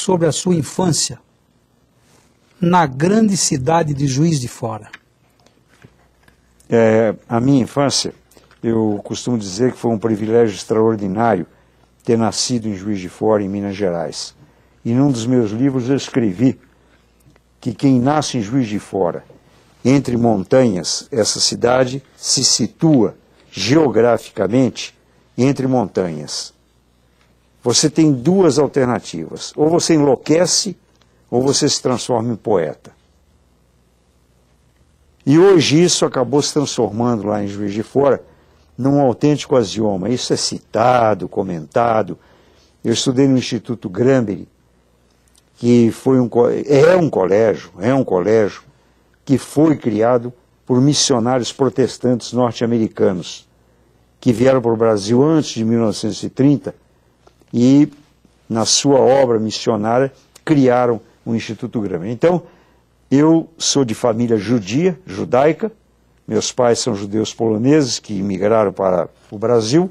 sobre a sua infância na grande cidade de Juiz de Fora. A minha infância, eu costumo dizer que foi um privilégio extraordinário ter nascido em Juiz de Fora, em Minas Gerais. E num dos meus livros eu escrevi que quem nasce em Juiz de Fora, entre montanhas, essa cidade se situa geograficamente entre montanhas. Você tem duas alternativas: ou você enlouquece, ou você se transforma em poeta. E hoje isso acabou se transformando lá em Juiz de Fora num autêntico axioma. Isso é citado, comentado. Eu estudei no Instituto Granbury, que foi um colégio que foi criado por missionários protestantes norte-americanos, que vieram para o Brasil antes de 1930 e, na sua obra missionária, criaram o Instituto Granbury. Então, eu sou de família judaica, meus pais são judeus poloneses que imigraram para o Brasil,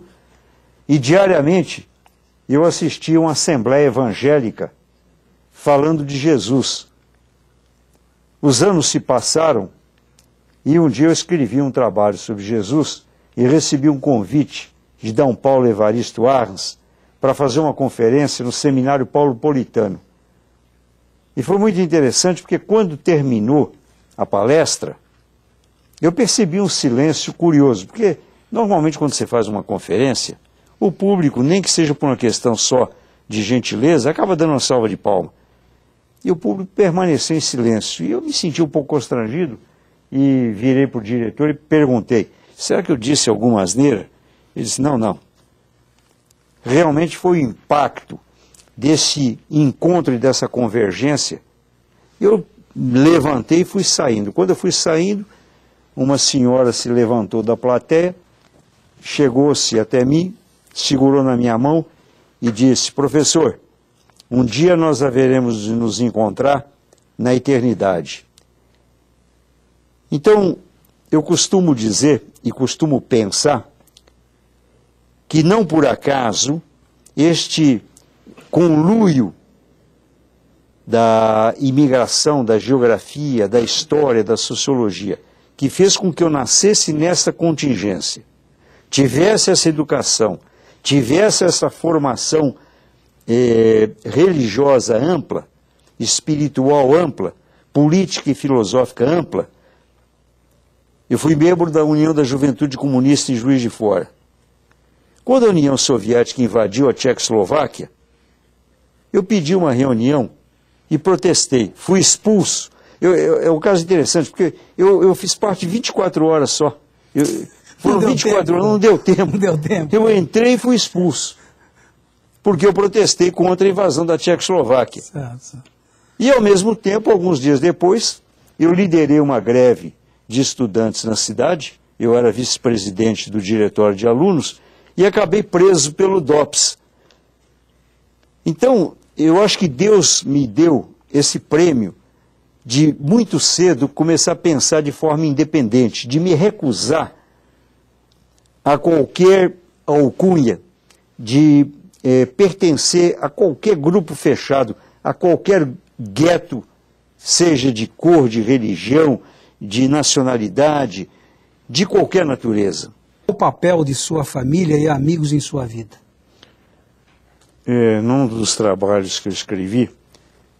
e diariamente eu assistia a uma assembleia evangélica falando de Jesus. Os anos se passaram e um dia eu escrevi um trabalho sobre Jesus e recebi um convite de D. Paulo Evaristo Arns para fazer uma conferência no Seminário Paulopolitano. E foi muito interessante porque quando terminou a palestra, eu percebi um silêncio curioso, porque normalmente quando você faz uma conferência, o público, nem que seja por uma questão só de gentileza, acaba dando uma salva de palmas. E o público permaneceu em silêncio. E eu me senti um pouco constrangido e virei para o diretor e perguntei: será que eu disse alguma asneira? Ele disse: não. Realmente foi o impacto desse encontro e dessa convergência. Eu levantei e fui saindo. Quando eu fui saindo, uma senhora se levantou da plateia, chegou-se até mim, segurou na minha mão e disse: professor, um dia nós haveremos de nos encontrar na eternidade. Então, eu costumo dizer e costumo pensar que não por acaso este conluio da imigração, da geografia, da história, da sociologia, que fez com que eu nascesse nessa contingência, tivesse essa educação, tivesse essa formação religiosa ampla, espiritual ampla, política e filosófica ampla. Eu fui membro da União da Juventude Comunista em Juiz de Fora. Quando a União Soviética invadiu a Tchecoslováquia, eu pedi uma reunião e protestei, fui expulso. É um caso interessante, porque eu fiz parte 24 horas só. Foram 24 horas, não deu tempo. Não deu tempo. Eu entrei e fui expulso, porque eu protestei contra a invasão da Tchecoslováquia. Certo. E, ao mesmo tempo, alguns dias depois, eu liderei uma greve de estudantes na cidade, eu era vice-presidente do diretório de alunos, e acabei preso pelo DOPS. Então, eu acho que Deus me deu esse prêmio de, muito cedo, começar a pensar de forma independente, de me recusar a qualquer alcunha, de pertencer a qualquer grupo fechado, a qualquer gueto, seja de cor, de religião, de nacionalidade, de qualquer natureza. O papel de sua família e amigos em sua vida? Num dos trabalhos que eu escrevi,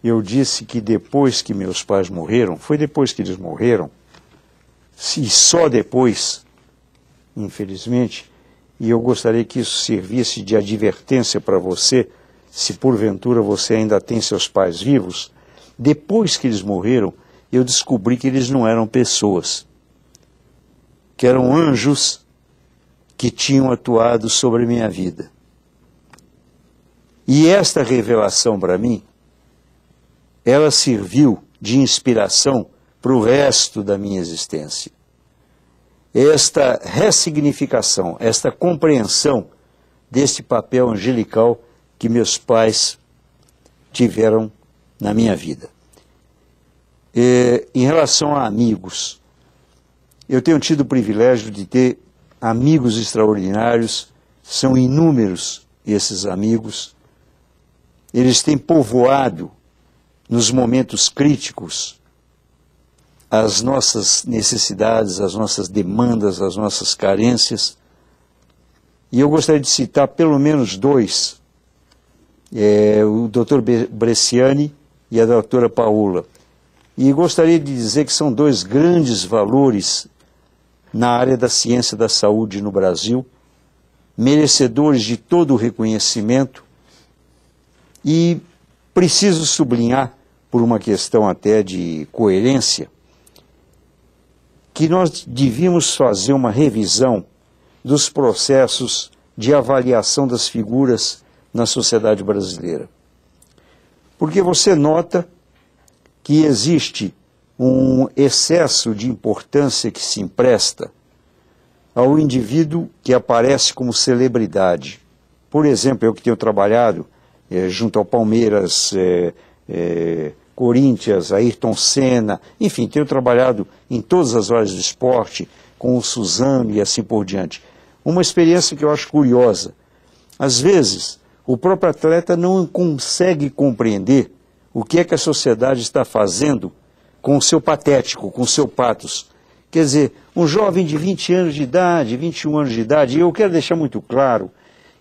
eu disse que depois que meus pais morreram, foi depois que eles morreram, e só depois, infelizmente, e eu gostaria que isso servisse de advertência para você, se porventura você ainda tem seus pais vivos, depois que eles morreram, eu descobri que eles não eram pessoas, que eram anjos que tinham atuado sobre a minha vida. E esta revelação para mim, ela serviu de inspiração para o resto da minha existência. Esta ressignificação, esta compreensão deste papel angelical que meus pais tiveram na minha vida. Em relação a amigos, eu tenho tido o privilégio de ter amigos extraordinários, são inúmeros esses amigos, eles têm povoado, nos momentos críticos, as nossas necessidades, as nossas demandas, as nossas carências. E eu gostaria de citar pelo menos dois, o Dr. Bresciani e a doutora Paola. E gostaria de dizer que são dois grandes valores na área da ciência da saúde no Brasil, merecedores de todo o reconhecimento, e preciso sublinhar, por uma questão até de coerência, que nós devíamos fazer uma revisão dos processos de avaliação das figuras na sociedade brasileira. Porque você nota que existe um excesso de importância que se empresta ao indivíduo que aparece como celebridade. Por exemplo, eu que tenho trabalhado junto ao Palmeiras, Corinthians, Ayrton Senna, enfim, tenho trabalhado em todas as áreas do esporte, com o Suzano e assim por diante. Uma experiência que eu acho curiosa. Às vezes, o próprio atleta não consegue compreender o que é que a sociedade está fazendo com o seu patético, com o seu patos. Quer dizer, um jovem de 20 anos de idade, 21 anos de idade, e eu quero deixar muito claro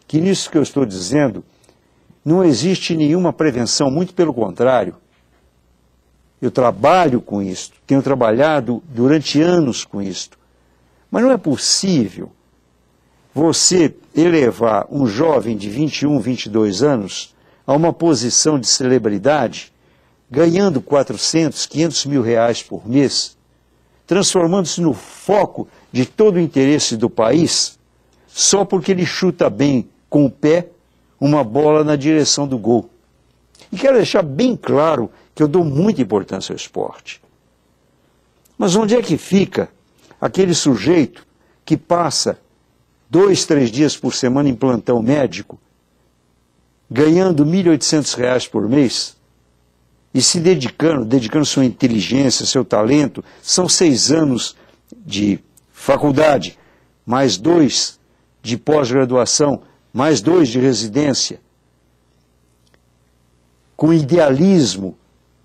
que nisso que eu estou dizendo, não existe nenhuma prevenção, muito pelo contrário. Eu trabalho com isso, tenho trabalhado durante anos com isso. Mas não é possível você elevar um jovem de 21, 22 anos a uma posição de celebridade, ganhando 400, 500 mil reais por mês, transformando-se no foco de todo o interesse do país, só porque ele chuta bem com o pé uma bola na direção do gol. E quero deixar bem claro que eu dou muita importância ao esporte. Mas onde é que fica aquele sujeito que passa 2, 3 dias por semana em plantão médico, ganhando R$ 1.800 por mês, e se dedicando sua inteligência, seu talento? São 6 anos de faculdade, mais 2 de pós-graduação, mais 2 de residência, com idealismo,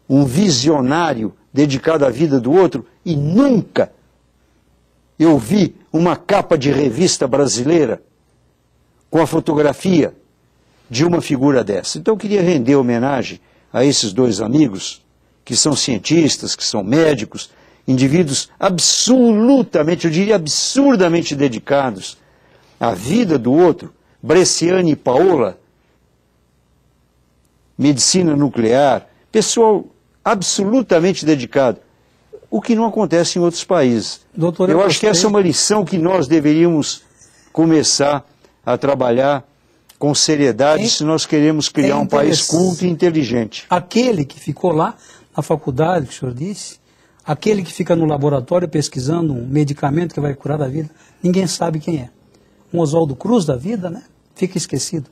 um visionário dedicado à vida do outro, e nunca eu vi uma capa de revista brasileira com a fotografia de uma figura dessa. Então eu queria render homenagem a esses dois amigos, que são cientistas, que são médicos, indivíduos absolutamente, eu diria absurdamente dedicados à vida do outro. Bresciani e Paola, medicina nuclear, pessoal absolutamente dedicado, o que não acontece em outros países. Doutor, eu acho que essa é uma lição que nós deveríamos começar a trabalhar com seriedade se nós queremos criar um país culto e inteligente. Aquele que ficou lá na faculdade, que o senhor disse, aquele que fica no laboratório pesquisando um medicamento que vai curar da vida, ninguém sabe quem é. Um Oswaldo Cruz da vida, né? Fica esquecido.